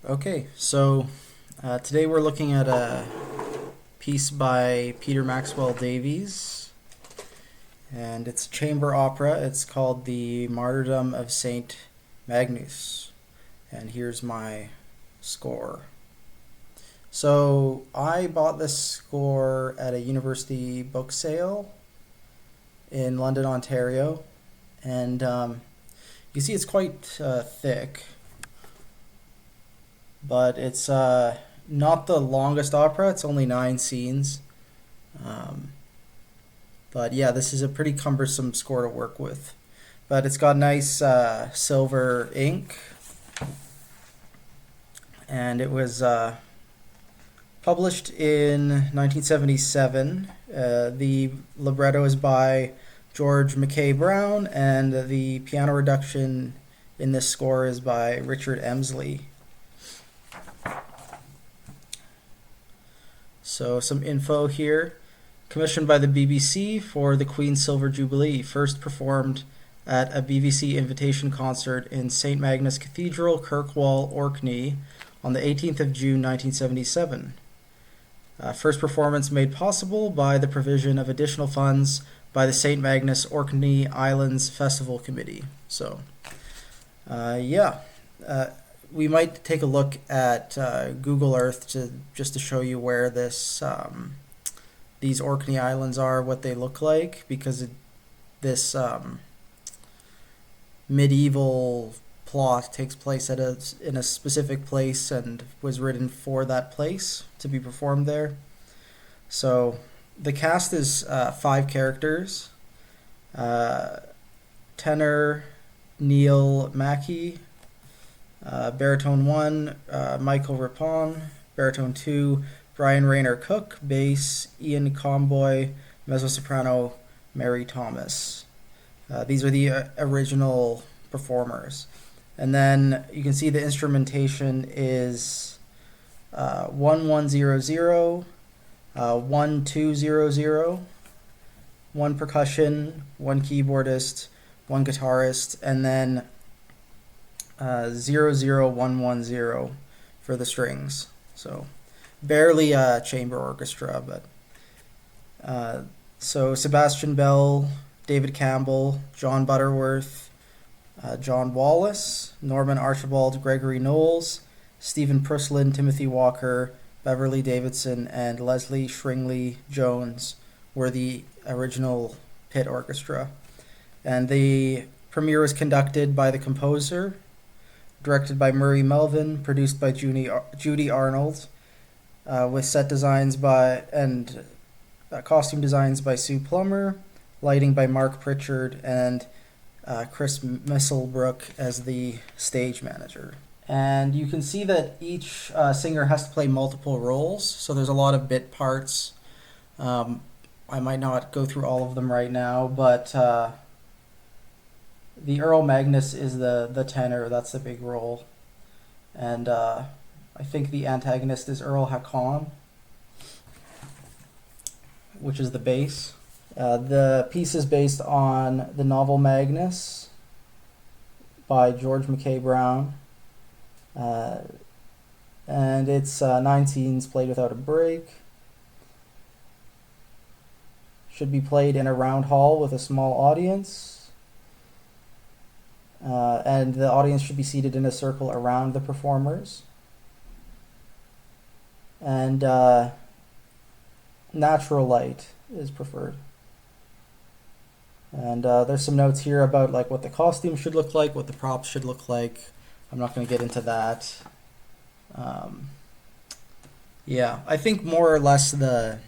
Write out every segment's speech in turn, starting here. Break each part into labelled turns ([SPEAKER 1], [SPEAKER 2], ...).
[SPEAKER 1] Okay, so today we're looking at a piece by Peter Maxwell Davies, and it's a chamber opera. It's called the Martyrdom of St Magnus, and here's my score. So I bought this score at a university book sale in London, Ontario, and you see it's quite thick, but it's not the longest opera. It's only 9 scenes. Um, but yeah, this is a pretty cumbersome score to work with. But it's got nice silver ink, and it was published in 1977. The libretto is by George Mackay Brown, and the piano reduction in this score is by Richard Emsley. So some info here. Commissioned by the BBC for the Queen's Silver Jubilee, first performed at a BBC invitation concert in St Magnus Cathedral, Kirkwall, Orkney on the 18th of June 1977. First performance made possible by the provision of additional funds by the St Magnus Orkney Islands Festival Committee. So, we might take a look at Google Earth just to show you where these Orkney Islands are, what they look like, because this medieval plot takes place in a specific place and was written for that place to be performed there. So the cast is 5 characters. Tenor Neil Mackey, baritone 1 Michael Ripon, baritone 2 Brian Rayner Cook, bass Ian Comboy, mezzo-soprano Mary Thomas. These are the original performers. And then you can see the instrumentation is 1100, 1200, 1 percussion, 1 keyboardist, 1 guitarist, and then 00110 for the strings. So barely a chamber orchestra, but so Sebastian Bell, David Campbell, John Butterworth, John Wallace, Norman Archibald, Gregory Knowles, Stephen Pruslin, Timothy Walker, Beverly Davidson, and Leslie Shringley Jones were the original pit orchestra. And the premiere was conducted by the composer, directed by Murray Melvin, produced by Judy Arnold, with set designs and costume designs by Sue Plummer, lighting by Mark Pritchard, and Chris Misselbrook as the stage manager. And you can see that each singer has to play multiple roles, so there's a lot of bit parts. I might not go through all of them right now, but the Earl Magnus is the tenor. That's the big role. And I think the antagonist is Earl Hakon, which is the bass. The piece is based on the novel Magnus by George Mackay Brown. And it's 9 scenes played without a break. Should be played in a round hall with a small audience. And the audience should be seated in a circle around the performers. And natural light is preferred. And there's some notes here about like what the costume should look like, what the props should look like. I'm not going to get into that. I think more or less the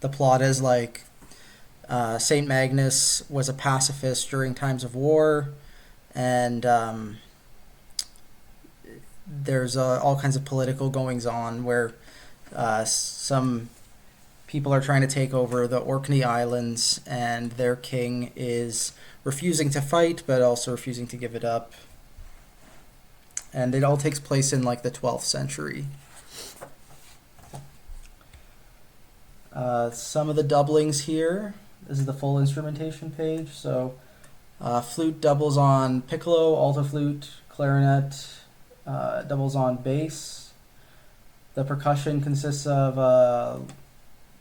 [SPEAKER 1] plot is like St. Magnus was a pacifist during times of war, and there's all kinds of political goings on where some people are trying to take over the Orkney Islands, and their king is refusing to fight but also refusing to give it up. And it all takes place in like the 12th century. Some of the doublings here. This is the full instrumentation page. So flute doubles on piccolo, alto flute, clarinet, doubles on bass. The percussion consists of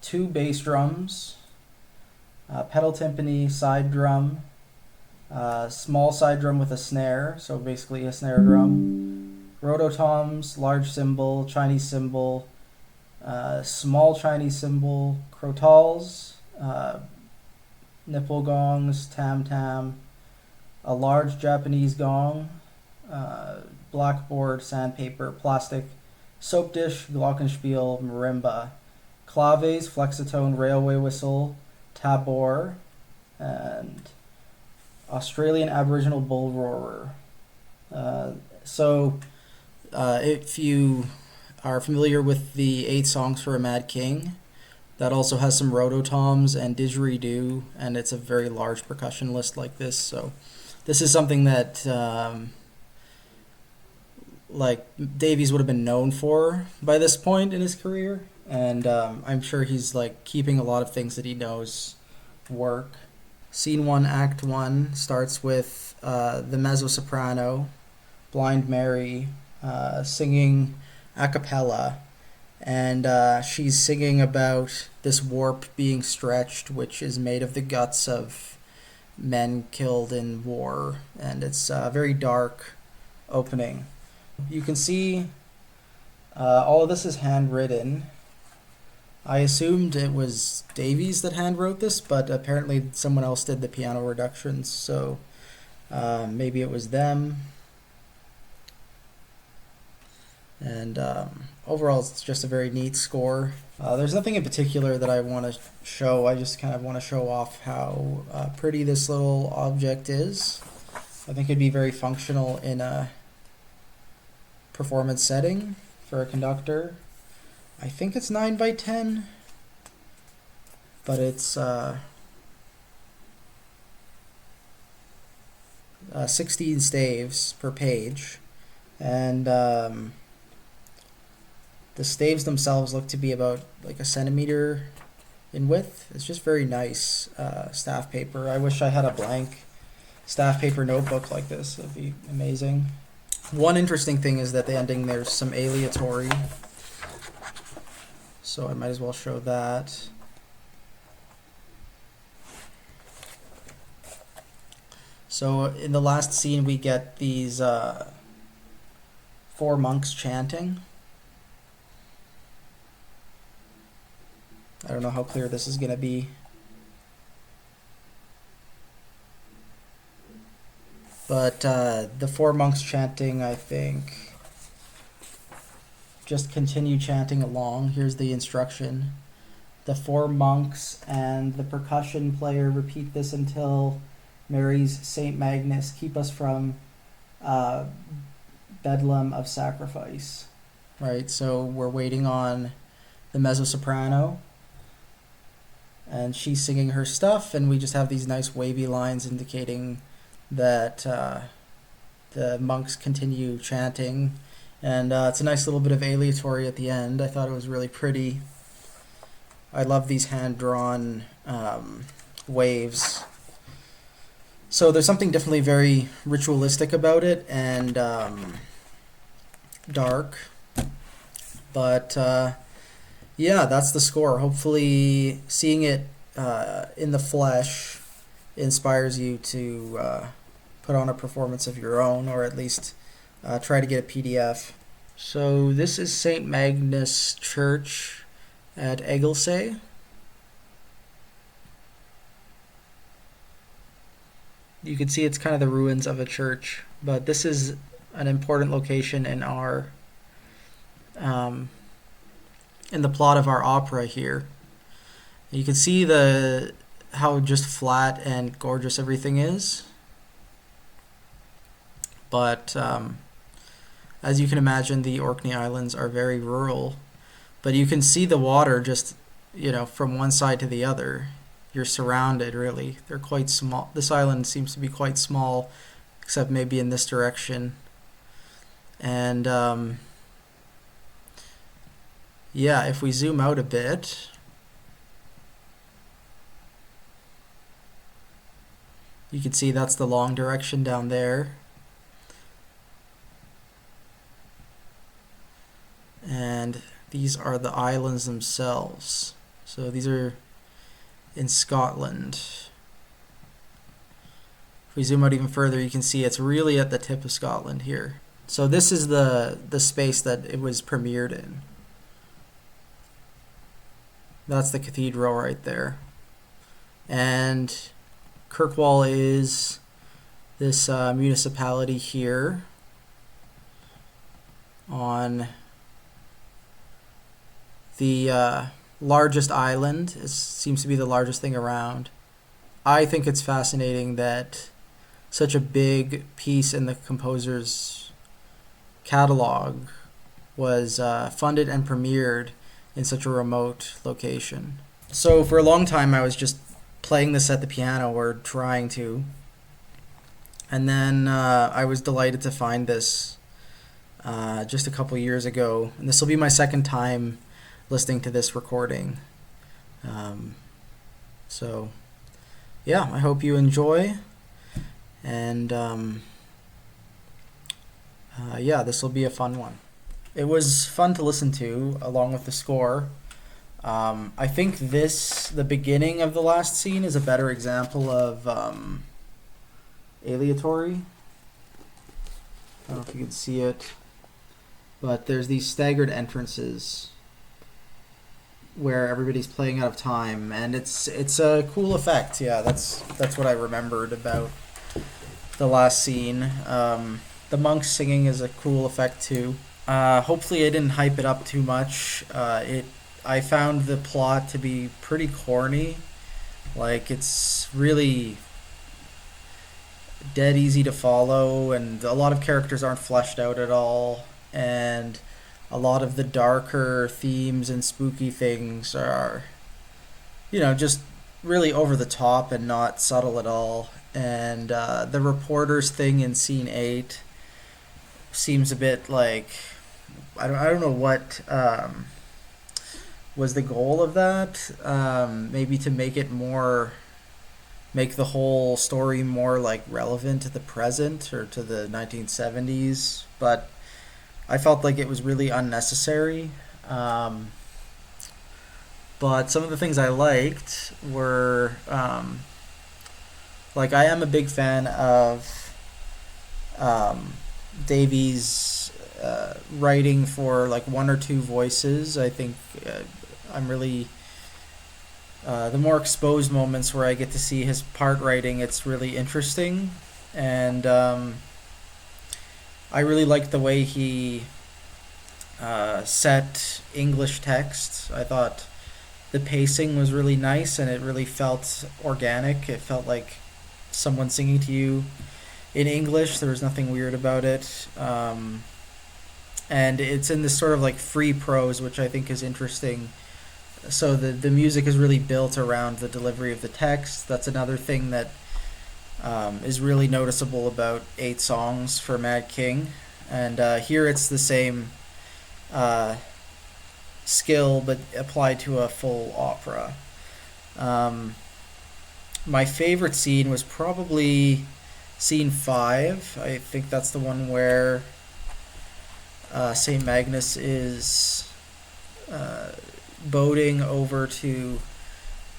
[SPEAKER 1] 2 bass drums, pedal timpani, side drum, small side drum with a snare, so basically a snare drum, rototoms, large cymbal, Chinese cymbal, small Chinese cymbal, crotals, nipple gongs, tam-tam, a large Japanese gong, blackboard, sandpaper, plastic, soap dish, glockenspiel, marimba, claves, flexitone, railway whistle, tabor, and Australian Aboriginal bull roarer. If you are familiar with the 8 Songs for a Mad King, that also has some rototoms and didgeridoo, and it's a very large percussion list like this. So this is something that like Davies would have been known for by this point in his career, and I'm sure he's like keeping a lot of things that he knows work. Scene 1, Act 1 starts with the mezzo-soprano, Blind Mary, singing a cappella, and she's singing about this warp being stretched, which is made of the guts of men killed in war, and it's a very dark opening. You can see all of this is handwritten. I assumed it was Davies that handwrote this, but apparently someone else did the piano reductions, so maybe it was them. And overall, it's just a very neat score. There's nothing in particular that I want to show. I just kind of want to show off how pretty this little object is. I think it'd be very functional in a performance setting for a conductor. I think it's 9x10, but it's 16 staves per page, and the staves themselves look to be about like a centimeter in width. It's just very nice staff paper. I wish I had a blank staff paper notebook like this. It'd be amazing. One interesting thing is that the ending there's some aleatory, so I might as well show that. So in the last scene we get these 4 monks chanting. I don't know how clear this is going to be. But the 4 monks chanting, I think, just continue chanting along. Here's the instruction. The 4 monks and the percussion player repeat this until Mary's St. Magnus keep us from bedlam of sacrifice. Right, so we're waiting on the mezzo-soprano, and she's singing her stuff, and we just have these nice wavy lines indicating that the monks continue chanting, and it's a nice little bit of aleatory at the end. I thought it was really pretty. I love these hand-drawn waves. So there's something definitely very ritualistic about it, and dark. But yeah, that's the score. Hopefully seeing it in the flesh inspires you to put on a performance of your own, or at least try to get a PDF. So this is St. Magnus Church at Egglesay. You can see it's kind of the ruins of a church, but this is an important location in our in the plot of our opera here. You can see how just flat and gorgeous everything is, but as you can imagine, the Orkney Islands are very rural, but you can see the water just, from one side to the other. You're surrounded, really. They're quite small. This island seems to be quite small, except maybe in this direction. And yeah, if we zoom out a bit, you can see that's the long direction down there. And these are the islands themselves. So these are in Scotland. If we zoom out even further, you can see it's really at the tip of Scotland here. So this is the space that it was premiered in. That's the cathedral right there. And Kirkwall is this municipality here on the largest island. It seems to be the largest thing around. I think it's fascinating that such a big piece in the composer's catalog was funded and premiered in such a remote location. So for a long time I was just playing this at the piano, or trying to. And then I was delighted to find this just a couple years ago. And this will be my second time listening to this recording. So yeah, I hope you enjoy. And yeah, this will be a fun one. It was fun to listen to, along with the score. I think the beginning of the last scene is a better example of aleatory. I don't know if you can see it, but there's these staggered entrances where everybody's playing out of time, and it's a cool effect. Yeah, that's what I remembered about the last scene. The monks singing is a cool effect too. Hopefully I didn't hype it up too much. I found the plot to be pretty corny. Like, it's really dead easy to follow, and a lot of characters aren't fleshed out at all, and a lot of the darker themes and spooky things are, just really over the top and not subtle at all. And the reporters thing in scene 8 seems a bit like, I don't know what was the goal of that. Maybe to make the whole story more like relevant to the present or to the 1970s, but I felt like it was really unnecessary. But some of the things I liked were, like, I am a big fan of Davies' writing for like one or two voices. I think I'm really the more exposed moments where I get to see his part writing, it's really interesting. And I really liked the way he set English text. I thought the pacing was really nice, and it really felt organic. It felt like someone singing to you in English. There was nothing weird about it. And it's in this sort of like free prose, which I think is interesting. So the music is really built around the delivery of the text. That's another thing that is really noticeable about 8 songs for Mad King. And here it's the same skill, but applied to a full opera. My favorite scene was probably scene 5. I think that's the one where St. Magnus is boating over to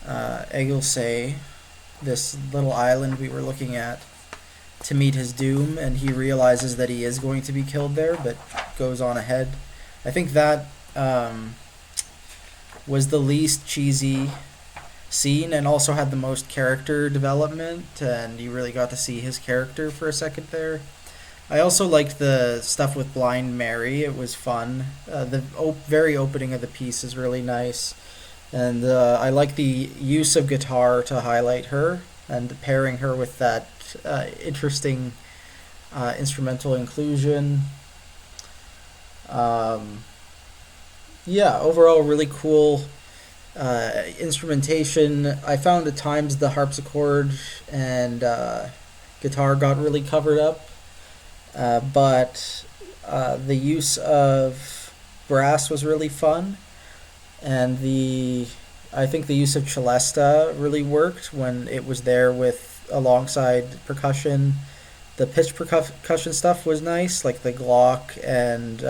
[SPEAKER 1] Eglesay, this little island we were looking at, to meet his doom, and he realizes that he is going to be killed there, but goes on ahead. I think that was the least cheesy scene, and also had the most character development, and you really got to see his character for a second there. I also liked the stuff with Blind Mary. It was fun. The very opening of the piece is really nice, and I like the use of guitar to highlight her and pairing her with that interesting instrumental inclusion. Yeah, overall really cool instrumentation. I found at times the harpsichord and guitar got really covered up, but the use of brass was really fun, and I think the use of celesta really worked when it was there with alongside percussion. The pitch percussion stuff was nice, like the Glock and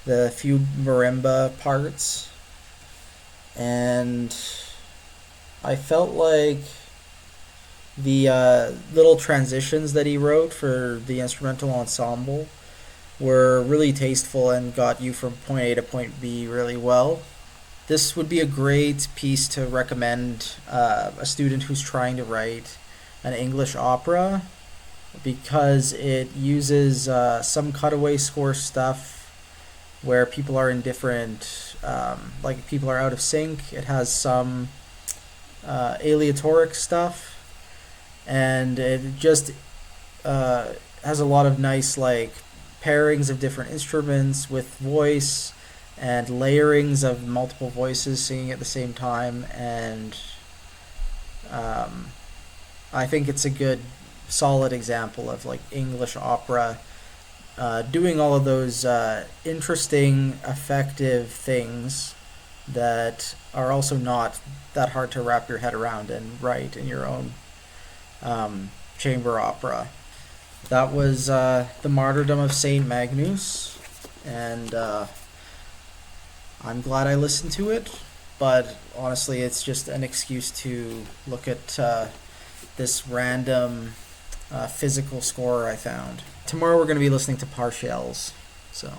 [SPEAKER 1] the few marimba parts, and I felt like the little transitions that he wrote for the instrumental ensemble were really tasteful and got you from point A to point B really well. This would be a great piece to recommend a student who's trying to write an English opera because it uses some cutaway score stuff where people are in different, like people are out of sync. It has some aleatoric stuff, and it just has a lot of nice like pairings of different instruments with voice and layerings of multiple voices singing at the same time, and I think it's a good solid example of like English opera doing all of those interesting effective things that are also not that hard to wrap your head around and write in your own chamber opera. That was the Martyrdom of St Magnus, and I'm glad I listened to it, but honestly it's just an excuse to look at this random physical score I found. Tomorrow we're going to be listening to Partials, so